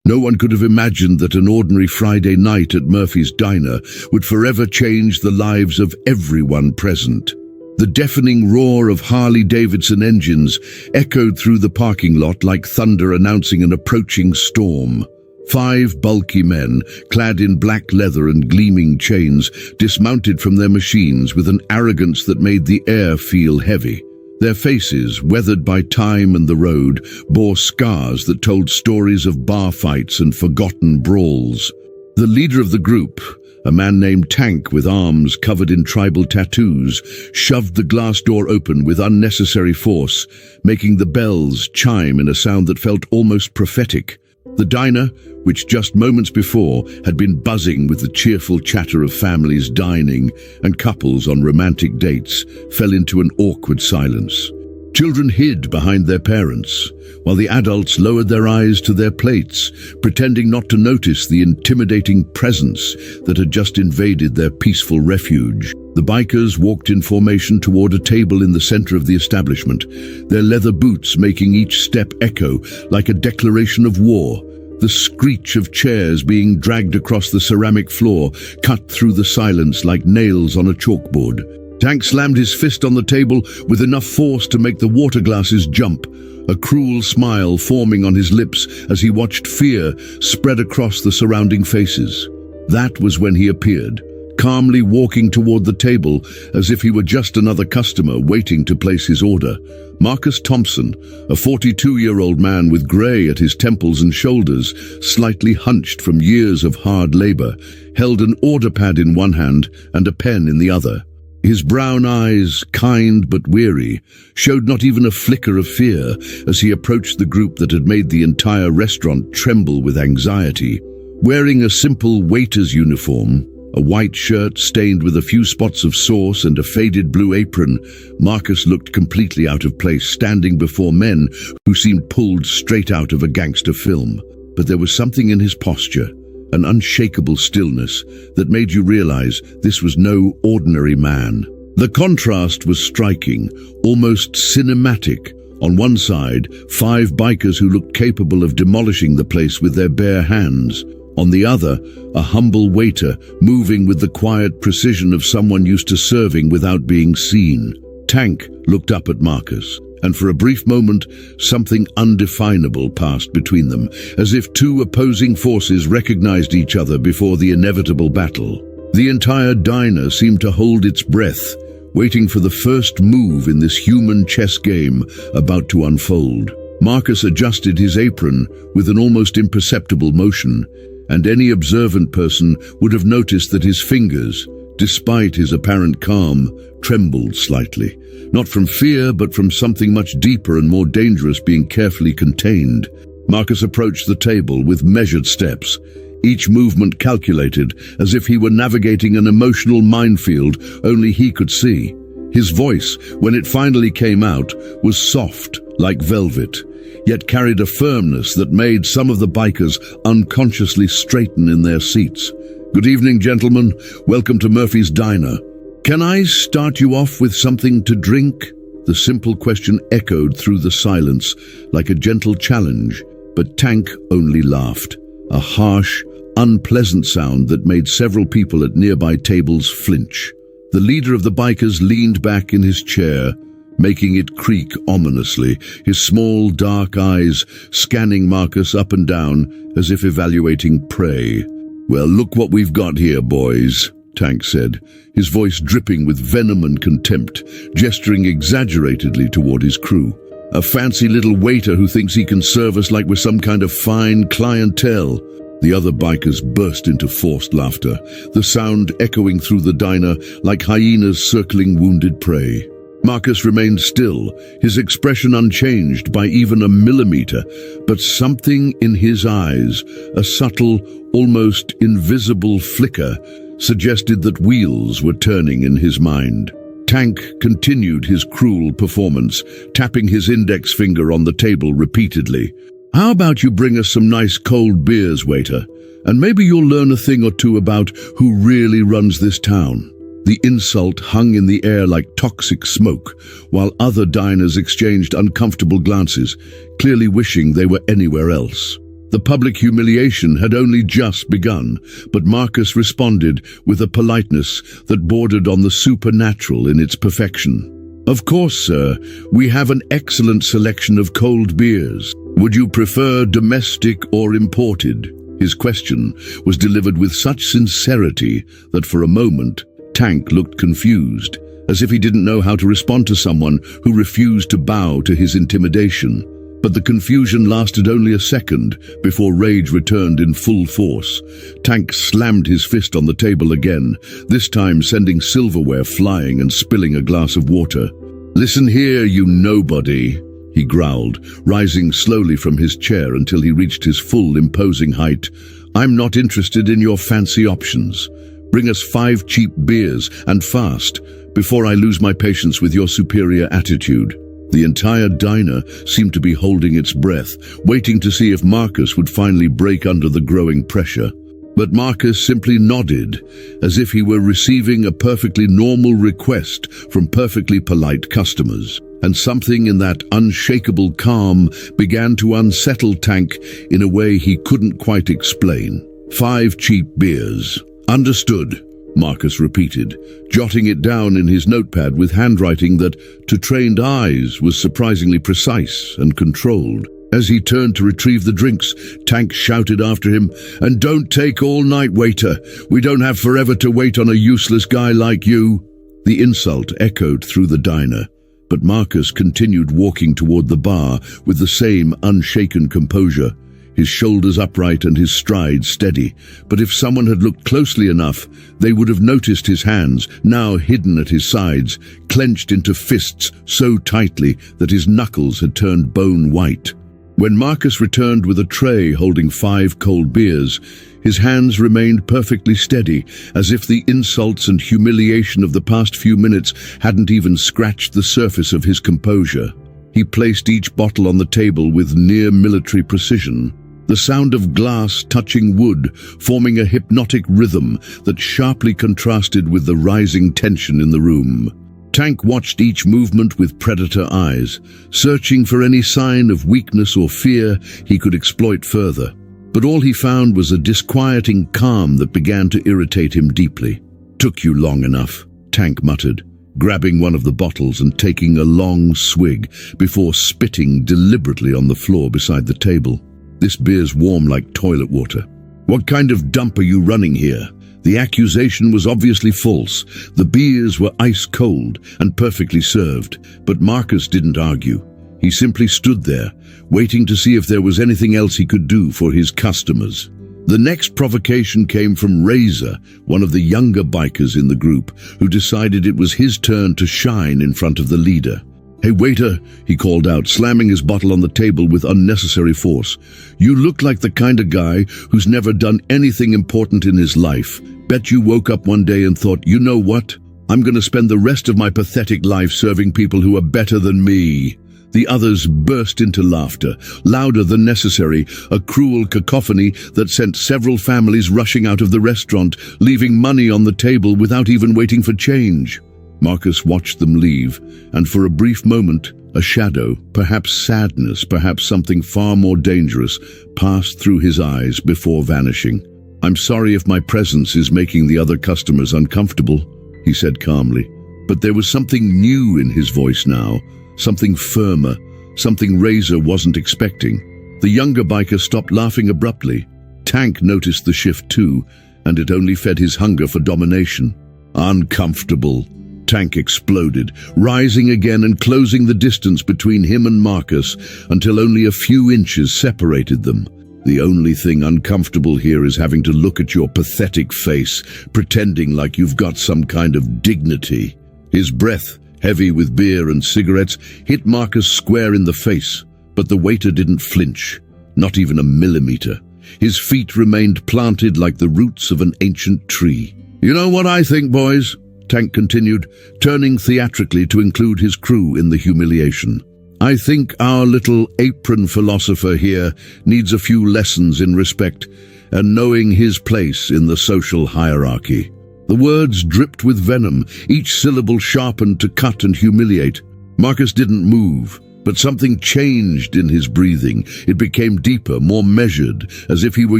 No one could have imagined that an ordinary Friday night at Murphy's Diner would forever change the lives of everyone present. The deafening roar of Harley-Davidson engines echoed through the parking lot like thunder announcing an approaching storm. 5 bulky men, clad in black leather and gleaming chains, dismounted from their machines with an arrogance that made the air feel heavy. Their faces, weathered by time and the road, bore scars that told stories of bar fights and forgotten brawls. The leader of the group, a man named Tank with arms covered in tribal tattoos, shoved the glass door open with unnecessary force, making the bells chime in a sound that felt almost prophetic. The diner, which just moments before had been buzzing with the cheerful chatter of families dining and couples on romantic dates, fell into an awkward silence. Children hid behind their parents, while the adults lowered their eyes to their plates, pretending not to notice the intimidating presence that had just invaded their peaceful refuge. The bikers walked in formation toward a table in the center of the establishment, their leather boots making each step echo like a declaration of war. The screech of chairs being dragged across the ceramic floor cut through the silence like nails on a chalkboard. Tank slammed his fist on the table with enough force to make the water glasses jump, a cruel smile forming on his lips as he watched fear spread across the surrounding faces. That was when he appeared, calmly walking toward the table as if he were just another customer waiting to place his order. Marcus Thompson, a 42-year-old man with grey at his temples and shoulders, slightly hunched from years of hard labor, held an order pad in one hand and a pen in the other. His brown eyes, kind but weary, showed not even a flicker of fear as he approached the group that had made the entire restaurant tremble with anxiety. Wearing a simple waiter's uniform, a white shirt stained with a few spots of sauce and a faded blue apron, Marcus looked completely out of place standing before men who seemed pulled straight out of a gangster film. But there was something in his posture, an unshakable stillness, that made you realize this was no ordinary man. The contrast was striking, almost cinematic. On one side, 5 bikers who looked capable of demolishing the place with their bare hands. On the other, a humble waiter, moving with the quiet precision of someone used to serving without being seen. Tank looked up at Marcus, and for a brief moment, something undefinable passed between them, as if 2 opposing forces recognized each other before the inevitable battle. The entire diner seemed to hold its breath, waiting for the first move in this human chess game about to unfold. Marcus adjusted his apron with an almost imperceptible motion, and any observant person would have noticed that his fingers, despite his apparent calm, trembled slightly, not from fear but from something much deeper and more dangerous being carefully contained. Marcus approached the table with measured steps, each movement calculated, as if he were navigating an emotional minefield only he could see. His voice, when it finally came out, was soft, like velvet, yet carried a firmness that made some of the bikers unconsciously straighten in their seats. "Good evening, gentlemen. Welcome to Murphy's Diner. Can I start you off with something to drink?" The simple question echoed through the silence like a gentle challenge, but Tank only laughed, a harsh, unpleasant sound that made several people at nearby tables flinch. The leader of the bikers leaned back in his chair, making it creak ominously, his small, dark eyes scanning Marcus up and down as if evaluating prey. "Well, look what we've got here, boys," Tank said, his voice dripping with venom and contempt, gesturing exaggeratedly toward his crew. "A fancy little waiter who thinks he can serve us like we're some kind of fine clientele." The other bikers burst into forced laughter, the sound echoing through the diner like hyenas circling wounded prey. Marcus remained still, his expression unchanged by even a millimeter, but something in his eyes, a subtle, almost invisible flicker, suggested that wheels were turning in his mind. Tank continued his cruel performance, tapping his index finger on the table repeatedly. "How about you bring us some nice cold beers, waiter, and maybe you'll learn a thing or two about who really runs this town." The insult hung in the air like toxic smoke, while other diners exchanged uncomfortable glances, clearly wishing they were anywhere else. The public humiliation had only just begun, but Marcus responded with a politeness that bordered on the supernatural in its perfection. "Of course, sir, we have an excellent selection of cold beers. Would you prefer domestic or imported?" His question was delivered with such sincerity that for a moment, Tank looked confused, as if he didn't know how to respond to someone who refused to bow to his intimidation. But the confusion lasted only a second before rage returned in full force. Tank slammed his fist on the table again, this time sending silverware flying and spilling a glass of water. "Listen here, you nobody," he growled, rising slowly from his chair until he reached his full imposing height. "I'm not interested in your fancy options. Bring us 5 cheap beers, and fast, before I lose my patience with your superior attitude." The entire diner seemed to be holding its breath, waiting to see if Marcus would finally break under the growing pressure. But Marcus simply nodded, as if he were receiving a perfectly normal request from perfectly polite customers. And something in that unshakable calm began to unsettle Tank in a way he couldn't quite explain. 5 cheap beers. "Understood," Marcus repeated, jotting it down in his notepad with handwriting that, to trained eyes, was surprisingly precise and controlled. As he turned to retrieve the drinks, Tank shouted after him, "And don't take all night, waiter. We don't have forever to wait on a useless guy like you." The insult echoed through the diner, but Marcus continued walking toward the bar with the same unshaken composure, his shoulders upright and his stride steady. But if someone had looked closely enough, they would have noticed his hands, now hidden at his sides, clenched into fists so tightly that his knuckles had turned bone white. When Marcus returned with a tray holding 5 cold beers, his hands remained perfectly steady, as if the insults and humiliation of the past few minutes hadn't even scratched the surface of his composure. He placed each bottle on the table with near military precision, the sound of glass touching wood forming a hypnotic rhythm that sharply contrasted with the rising tension in the room. Tank watched each movement with predator eyes, searching for any sign of weakness or fear he could exploit further. But all he found was a disquieting calm that began to irritate him deeply. "Took you long enough," Tank muttered, grabbing one of the bottles and taking a long swig before spitting deliberately on the floor beside the table. "This beer's warm like toilet water. What kind of dump are you running here?" The accusation was obviously false. The beers were ice cold and perfectly served, but Marcus didn't argue. He simply stood there, waiting to see if there was anything else he could do for his customers. The next provocation came from Razor, one of the younger bikers in the group, who decided it was his turn to shine in front of the leader. "Hey waiter," he called out, slamming his bottle on the table with unnecessary force. "You look like the kind of guy who's never done anything important in his life. Bet you woke up one day and thought, you know what? I'm going to spend the rest of my pathetic life serving people who are better than me." The others burst into laughter, louder than necessary, a cruel cacophony that sent several families rushing out of the restaurant, leaving money on the table without even waiting for change. Marcus watched them leave, and for a brief moment, a shadow, perhaps sadness, perhaps something far more dangerous, passed through his eyes before vanishing. "I'm sorry if my presence is making the other customers uncomfortable," he said calmly. But there was something new in his voice now, something firmer, something Razor wasn't expecting. The younger biker stopped laughing abruptly. Tank noticed the shift too, and it only fed his hunger for domination. "Uncomfortable," Tank exploded, rising again and closing the distance between him and Marcus until only a few inches separated them. "The only thing uncomfortable here is having to look at your pathetic face, pretending like you've got some kind of dignity." His breath, heavy with beer and cigarettes, hit Marcus square in the face, but the waiter didn't flinch, not even a millimeter. His feet remained planted like the roots of an ancient tree. "You know what I think, boys?" Tank continued, turning theatrically to include his crew in the humiliation. "I think our little apron philosopher here needs a few lessons in respect and knowing his place in the social hierarchy." The words dripped with venom, each syllable sharpened to cut and humiliate. Marcus didn't move, But something changed in his breathing. It became deeper, more measured, as if he were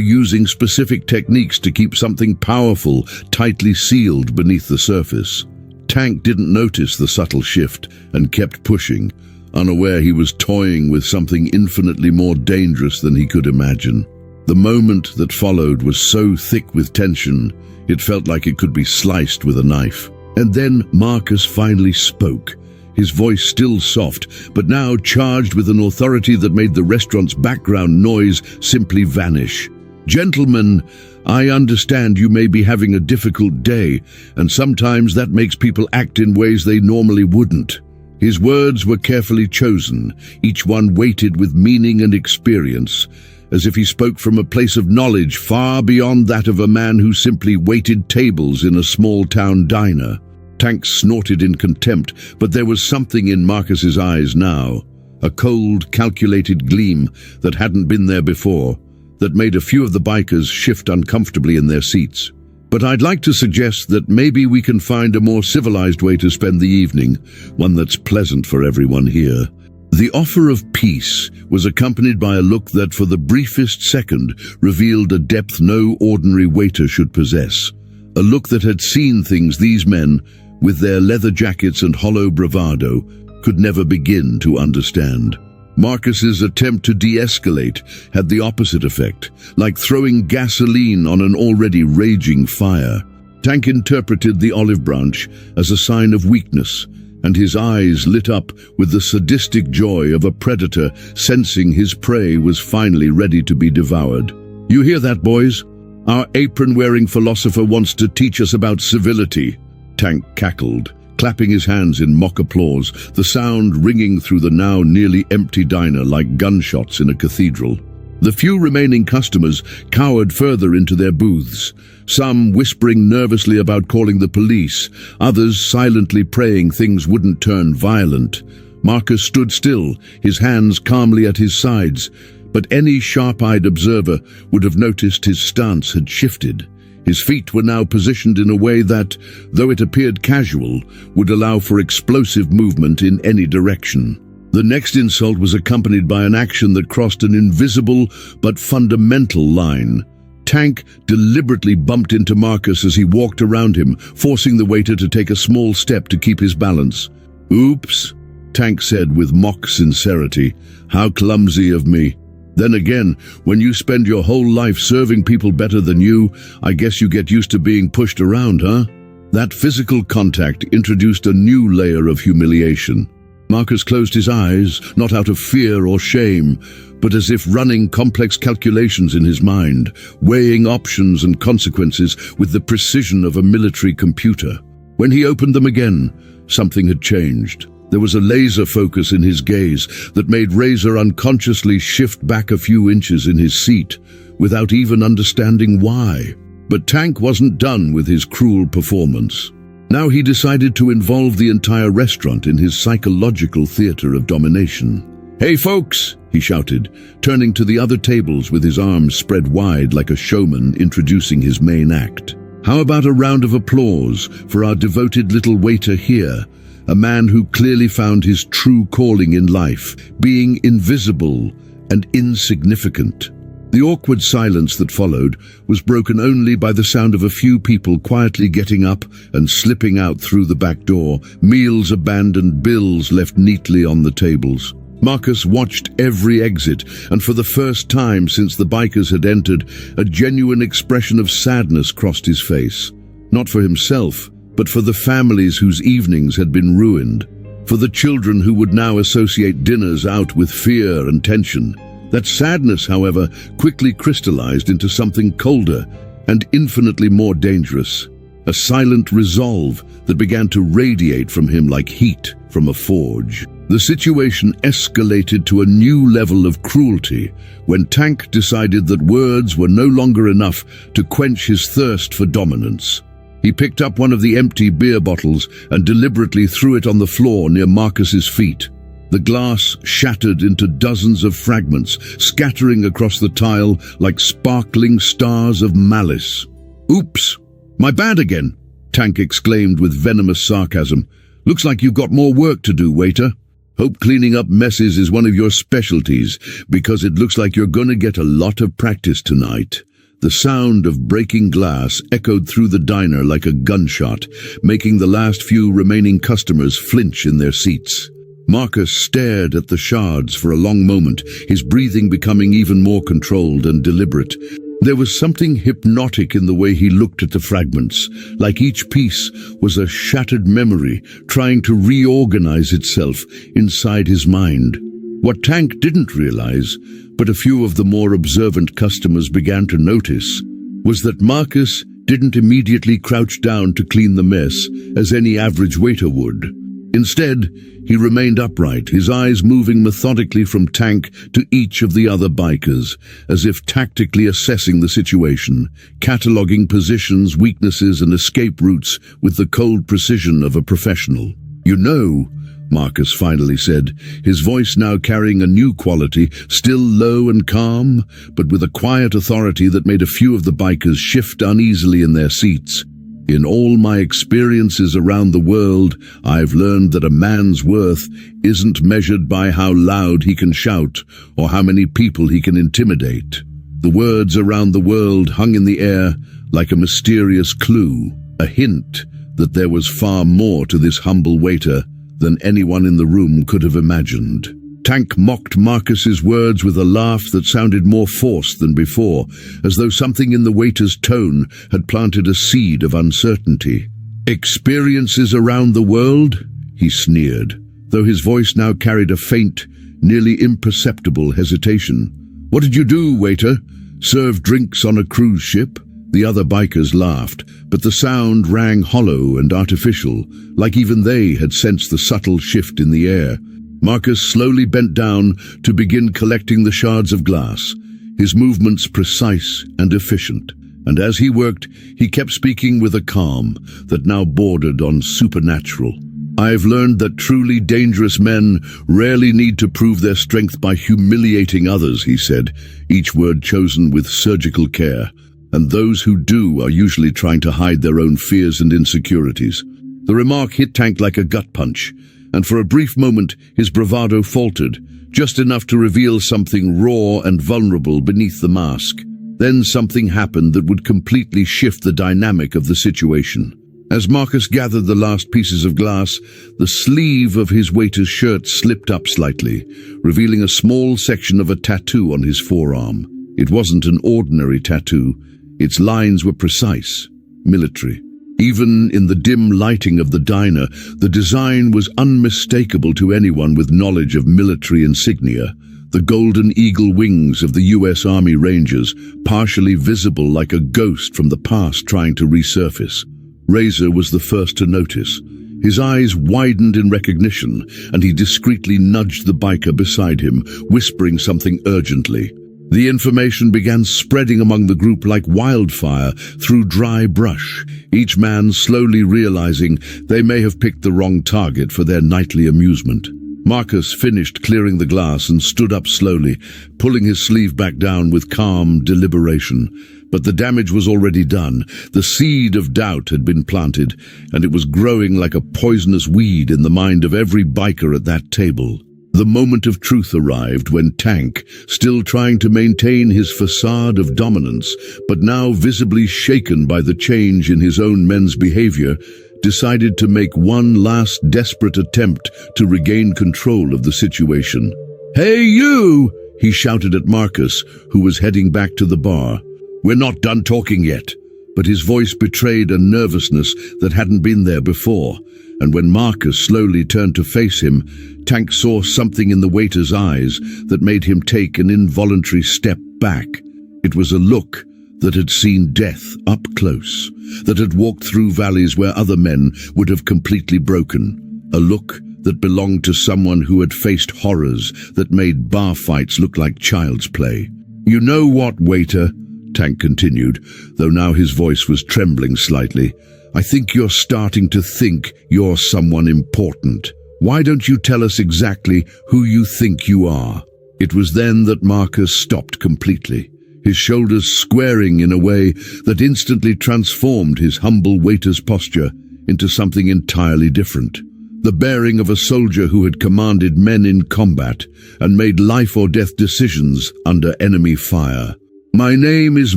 using specific techniques to keep something powerful tightly sealed beneath the surface. Tank didn't notice the subtle shift and kept pushing, unaware he was toying with something infinitely more dangerous than he could imagine. The moment that followed was so thick with tension, it felt like it could be sliced with a knife. And then Marcus finally spoke. His voice still soft, but now charged with an authority that made the restaurant's background noise simply vanish. "Gentlemen, I understand you may be having a difficult day, and sometimes that makes people act in ways they normally wouldn't." His words were carefully chosen, each one weighted with meaning and experience, as if he spoke from a place of knowledge far beyond that of a man who simply waited tables in a small-town diner. Tank snorted in contempt, but there was something in Marcus's eyes now, a cold, calculated gleam that hadn't been there before, that made a few of the bikers shift uncomfortably in their seats. "But I'd like to suggest that maybe we can find a more civilized way to spend the evening, one that's pleasant for everyone here." The offer of peace was accompanied by a look that for the briefest second revealed a depth no ordinary waiter should possess. A look that had seen things these men, with their leather jackets and hollow bravado, could never begin to understand. Marcus's attempt to de-escalate had the opposite effect, like throwing gasoline on an already raging fire. Tank interpreted the olive branch as a sign of weakness, and his eyes lit up with the sadistic joy of a predator sensing his prey was finally ready to be devoured. "You hear that, boys? Our apron-wearing philosopher wants to teach us about civility." Tank cackled, clapping his hands in mock applause, the sound ringing through the now nearly empty diner like gunshots in a cathedral. The few remaining customers cowered further into their booths, some whispering nervously about calling the police, others silently praying things wouldn't turn violent. Marcus stood still, his hands calmly at his sides, but any sharp-eyed observer would have noticed his stance had shifted. His feet were now positioned in a way that, though it appeared casual, would allow for explosive movement in any direction. The next insult was accompanied by an action that crossed an invisible but fundamental line. Tank deliberately bumped into Marcus as he walked around him, forcing the waiter to take a small step to keep his balance. "Oops," Tank said with mock sincerity. "How clumsy of me. Then again, when you spend your whole life serving people better than you, I guess you get used to being pushed around, huh?" That physical contact introduced a new layer of humiliation. Marcus closed his eyes, not out of fear or shame, but as if running complex calculations in his mind, weighing options and consequences with the precision of a military computer. When he opened them again, something had changed. There was a laser focus in his gaze that made Razor unconsciously shift back a few inches in his seat, without even understanding why. But Tank wasn't done with his cruel performance. Now he decided to involve the entire restaurant in his psychological theater of domination. "Hey folks," he shouted, turning to the other tables with his arms spread wide like a showman introducing his main act. "How about a round of applause for our devoted little waiter here, a man who clearly found his true calling in life, being invisible and insignificant." The awkward silence that followed was broken only by the sound of a few people quietly getting up and slipping out through the back door, meals abandoned, bills left neatly on the tables. Marcus watched every exit, and for the first time since the bikers had entered, a genuine expression of sadness crossed his face. Not for himself, but for the families whose evenings had been ruined, for the children who would now associate dinners out with fear and tension. That sadness, however, quickly crystallized into something colder and infinitely more dangerous, a silent resolve that began to radiate from him like heat from a forge. The situation escalated to a new level of cruelty when Tank decided that words were no longer enough to quench his thirst for dominance. He picked up one of the empty beer bottles and deliberately threw it on the floor near Marcus's feet. The glass shattered into dozens of fragments, scattering across the tile like sparkling stars of malice. "Oops, my bad again," Tank exclaimed with venomous sarcasm. "Looks like you've got more work to do, waiter." Hope cleaning up messes is one of your specialties, because it looks like you're gonna get a lot of practice tonight." The sound of breaking glass echoed through the diner like a gunshot, making the last few remaining customers flinch in their seats. Marcus stared at the shards for a long moment, his breathing becoming even more controlled and deliberate. There was something hypnotic in the way he looked at the fragments, like each piece was a shattered memory trying to reorganize itself inside his mind. What Tank didn't realize, but a few of the more observant customers began to notice, was that Marcus didn't immediately crouch down to clean the mess as any average waiter would. Instead, he remained upright, his eyes moving methodically from Tank to each of the other bikers, as if tactically assessing the situation, cataloging positions, weaknesses, and escape routes with the cold precision of a professional. "You know," Marcus finally said, his voice now carrying a new quality, still low and calm, but with a quiet authority that made a few of the bikers shift uneasily in their seats. "In all my experiences around the world, I've learned that a man's worth isn't measured by how loud he can shout or how many people he can intimidate." The words "around the world" hung in the air like a mysterious clue, a hint that there was far more to this humble waiter than anyone in the room could have imagined. Tank mocked Marcus's words with a laugh that sounded more forced than before, as though something in the waiter's tone had planted a seed of uncertainty. "Experiences around the world?" he sneered, though his voice now carried a faint, nearly imperceptible hesitation. "What did you do, waiter? Serve drinks on a cruise ship?" The other bikers laughed, but the sound rang hollow and artificial, like even they had sensed the subtle shift in the air. Marcus slowly bent down to begin collecting the shards of glass, his movements precise and efficient, and as he worked, he kept speaking with a calm that now bordered on supernatural. "I've learned that truly dangerous men rarely need to prove their strength by humiliating others," he said, each word chosen with surgical care. "And those who do are usually trying to hide their own fears and insecurities." The remark hit Tank like a gut punch, and for a brief moment his bravado faltered, just enough to reveal something raw and vulnerable beneath the mask. Then something happened that would completely shift the dynamic of the situation. As Marcus gathered the last pieces of glass, the sleeve of his waiter's shirt slipped up slightly, revealing a small section of a tattoo on his forearm. It wasn't an ordinary tattoo. Its lines were precise, military. Even in the dim lighting of the diner, the design was unmistakable to anyone with knowledge of military insignia. The golden eagle wings of the U.S. Army Rangers, partially visible like a ghost from the past trying to resurface. Razor was the first to notice. His eyes widened in recognition, and he discreetly nudged the biker beside him, whispering something urgently. The information began spreading among the group like wildfire through dry brush, each man slowly realizing they may have picked the wrong target for their nightly amusement. Marcus finished clearing the glass and stood up slowly, pulling his sleeve back down with calm deliberation. But the damage was already done. The seed of doubt had been planted, and it was growing like a poisonous weed in the mind of every biker at that table. The moment of truth arrived when Tank, still trying to maintain his facade of dominance, but now visibly shaken by the change in his own men's behavior, decided to make one last desperate attempt to regain control of the situation. "Hey, you!" he shouted at Marcus, who was heading back to the bar. "We're not done talking yet." But his voice betrayed a nervousness that hadn't been there before, and when Marcus slowly turned to face him, Tank saw something in the waiter's eyes that made him take an involuntary step back. It was a look that had seen death up close, that had walked through valleys where other men would have completely broken, a look that belonged to someone who had faced horrors that made bar fights look like child's play. "You know what, waiter?" Tank continued, though now his voice was trembling slightly. "I think you're starting to think you're someone important. Why don't you tell us exactly who you think you are?" It was then that Marcus stopped completely, his shoulders squaring in a way that instantly transformed his humble waiter's posture into something entirely different. the bearing of a soldier who had commanded men in combat and made life-or-death decisions under enemy fire. "My name is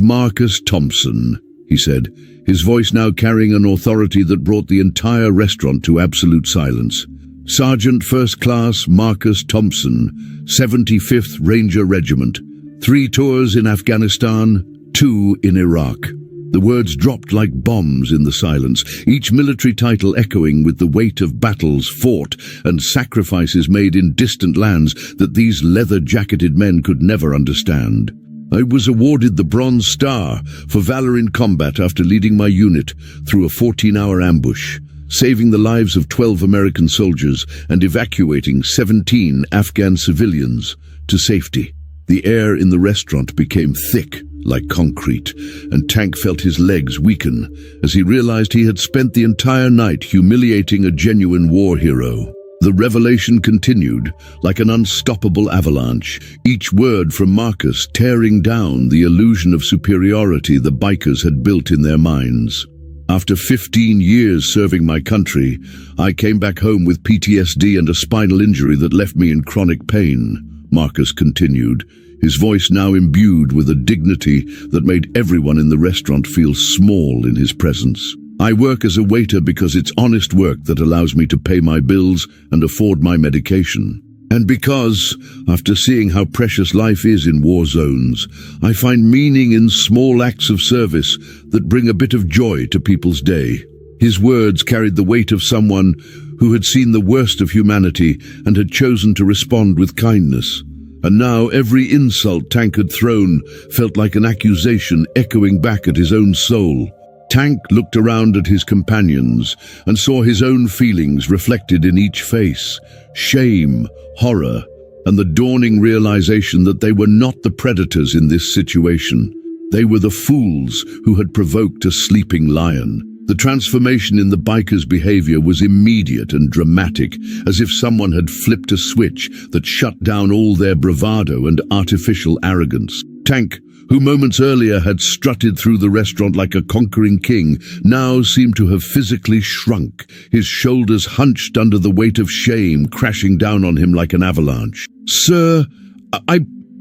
Marcus Thompson," he said, his voice now carrying an authority that brought the entire restaurant to absolute silence. "Sergeant First Class Marcus Thompson, 75th Ranger Regiment. 3 tours in Afghanistan, 2 in Iraq." The words dropped like bombs in the silence, each military title echoing with the weight of battles fought and sacrifices made in distant lands that these leather-jacketed men could never understand. I was awarded the Bronze Star for valor in combat after leading my unit through a 14-hour ambush, saving the lives of 12 American soldiers and evacuating 17 Afghan civilians to safety. The air in the restaurant became thick like concrete, and Tank felt his legs weaken as he realized he had spent the entire night humiliating a genuine war hero. The revelation continued like an unstoppable avalanche, each word from Marcus tearing down the illusion of superiority the bikers had built in their minds. "After 15 years serving my country, I came back home with PTSD and a spinal injury that left me in chronic pain," Marcus continued, his voice now imbued with a dignity that made everyone in the restaurant feel small in his presence. "I work as a waiter because it's honest work that allows me to pay my bills and afford my medication. And because, after seeing how precious life is in war zones, I find meaning in small acts of service that bring a bit of joy to people's day." His words carried the weight of someone who had seen the worst of humanity and had chosen to respond with kindness. And now every insult Tank had thrown felt like an accusation echoing back at his own soul. Tank looked around at his companions and saw his own feelings reflected in each face: shame, horror, and the dawning realization that they were not the predators in this situation. They were the fools who had provoked a sleeping lion. The transformation in the biker's behavior was immediate and dramatic, as if someone had flipped a switch that shut down all their bravado and artificial arrogance. Tank, who moments earlier had strutted through the restaurant like a conquering king, now seemed to have physically shrunk, his shoulders hunched under the weight of shame crashing down on him like an avalanche. "Sir,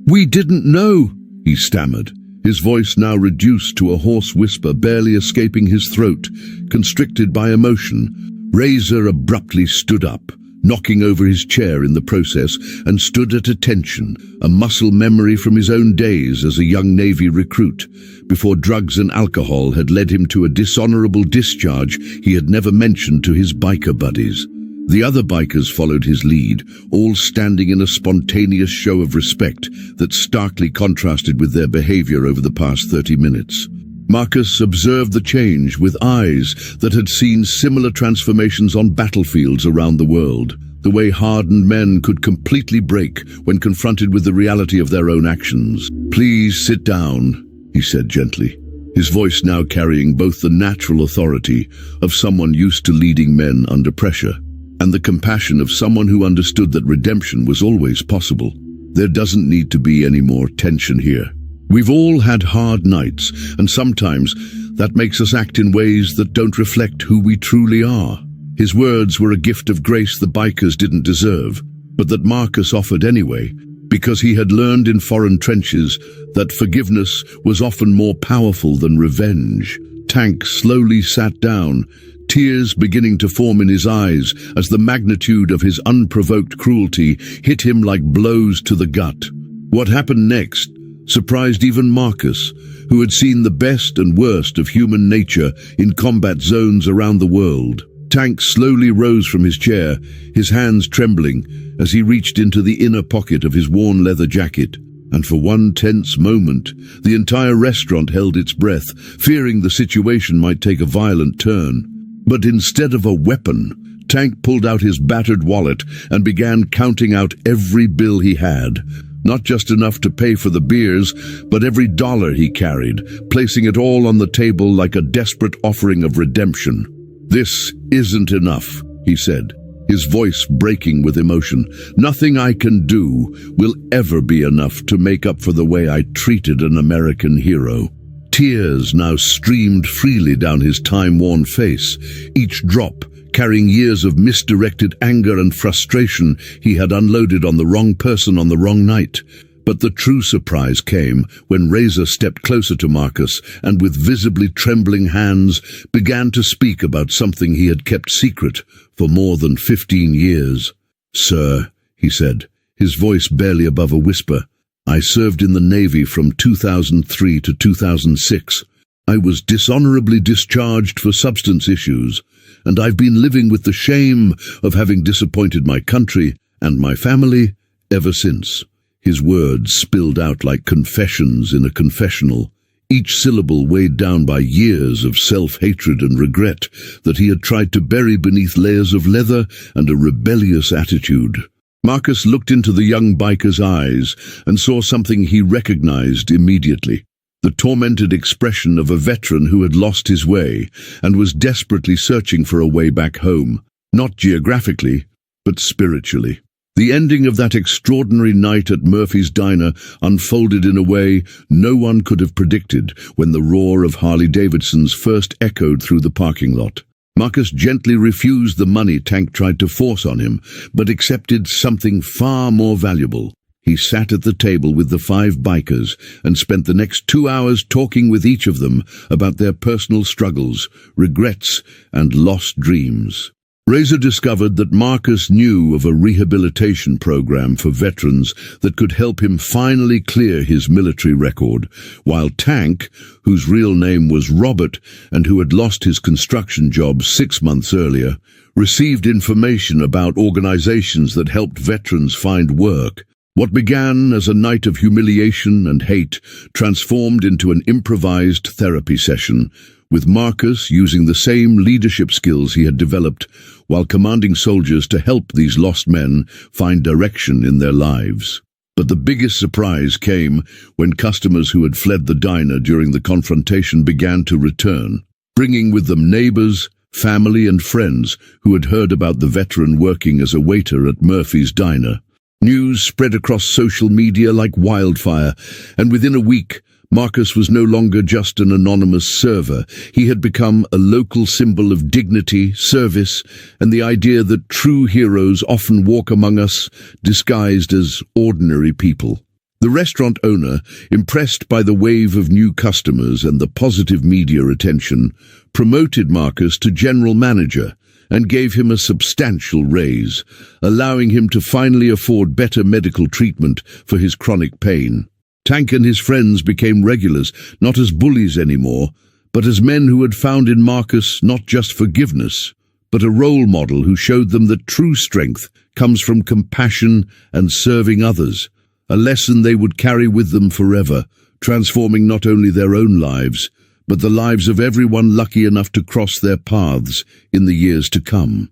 we didn't know," he stammered, his voice now reduced to a hoarse whisper barely escaping his throat, constricted by emotion. Razor abruptly stood up, knocking over his chair in the process, and stood at attention, a muscle memory from his own days as a young Navy recruit, before drugs and alcohol had led him to a dishonorable discharge he had never mentioned to his biker buddies. The other bikers followed his lead, all standing in a spontaneous show of respect that starkly contrasted with their behavior over the past 30 minutes. Marcus observed the change with eyes that had seen similar transformations on battlefields around the world, the way hardened men could completely break when confronted with the reality of their own actions. "Please sit down," he said gently, his voice now carrying both the natural authority of someone used to leading men under pressure, and the compassion of someone who understood that redemption was always possible. "There doesn't need to be any more tension here. We've all had hard nights, and sometimes that makes us act in ways that don't reflect who we truly are." His words were a gift of grace the bikers didn't deserve, but that Marcus offered anyway, because he had learned in foreign trenches that forgiveness was often more powerful than revenge. Tank slowly sat down, tears beginning to form in his eyes as the magnitude of his unprovoked cruelty hit him like blows to the gut. What happened next surprised even Marcus, who had seen the best and worst of human nature in combat zones around the world. Tank slowly rose from his chair, his hands trembling as he reached into the inner pocket of his worn leather jacket. And for one tense moment, the entire restaurant held its breath, fearing the situation might take a violent turn. But instead of a weapon, Tank pulled out his battered wallet and began counting out every bill he had. Not just enough to pay for the beers, but every dollar he carried, placing it all on the table like a desperate offering of redemption. "This isn't enough," he said, his voice breaking with emotion. "Nothing I can do will ever be enough to make up for the way I treated an American hero." Tears now streamed freely down his time-worn face, each drop carrying years of misdirected anger and frustration he had unloaded on the wrong person on the wrong night. But the true surprise came when Razor stepped closer to Marcus and with visibly trembling hands began to speak about something he had kept secret for more than 15 years. "Sir," he said, his voice barely above a whisper, "I served in the Navy from 2003 to 2006. I was dishonorably discharged for substance issues, and I've been living with the shame of having disappointed my country and my family ever since." His words spilled out like confessions in a confessional, each syllable weighed down by years of self-hatred and regret that he had tried to bury beneath layers of leather and a rebellious attitude. Marcus looked into the young biker's eyes and saw something he recognized immediately. The tormented expression of a veteran who had lost his way and was desperately searching for a way back home, not geographically, but spiritually. The ending of that extraordinary night at Murphy's Diner unfolded in a way no one could have predicted when the roar of Harley-Davidsons first echoed through the parking lot. Marcus gently refused the money Tank tried to force on him, but accepted something far more valuable. He sat at the table with the 5 bikers and spent the next 2 hours talking with each of them about their personal struggles, regrets, and lost dreams. Razor discovered that Marcus knew of a rehabilitation program for veterans that could help him finally clear his military record, while Tank, whose real name was Robert and who had lost his construction job 6 months earlier, received information about organizations that helped veterans find work. What began as a night of humiliation and hate transformed into an improvised therapy session, with Marcus using the same leadership skills he had developed while commanding soldiers to help these lost men find direction in their lives. But the biggest surprise came when customers who had fled the diner during the confrontation began to return, bringing with them neighbors, family and friends who had heard about the veteran working as a waiter at Murphy's Diner. News spread across social media like wildfire, and within a week, Marcus was no longer just an anonymous server. He had become a local symbol of dignity, service, and the idea that true heroes often walk among us disguised as ordinary people. The restaurant owner, impressed by the wave of new customers and the positive media attention, promoted Marcus to general manager and gave him a substantial raise, allowing him to finally afford better medical treatment for his chronic pain. Tank and his friends became regulars, not as bullies anymore, but as men who had found in Marcus not just forgiveness, but a role model who showed them that true strength comes from compassion and serving others, a lesson they would carry with them forever, transforming not only their own lives, but the lives of everyone lucky enough to cross their paths in the years to come.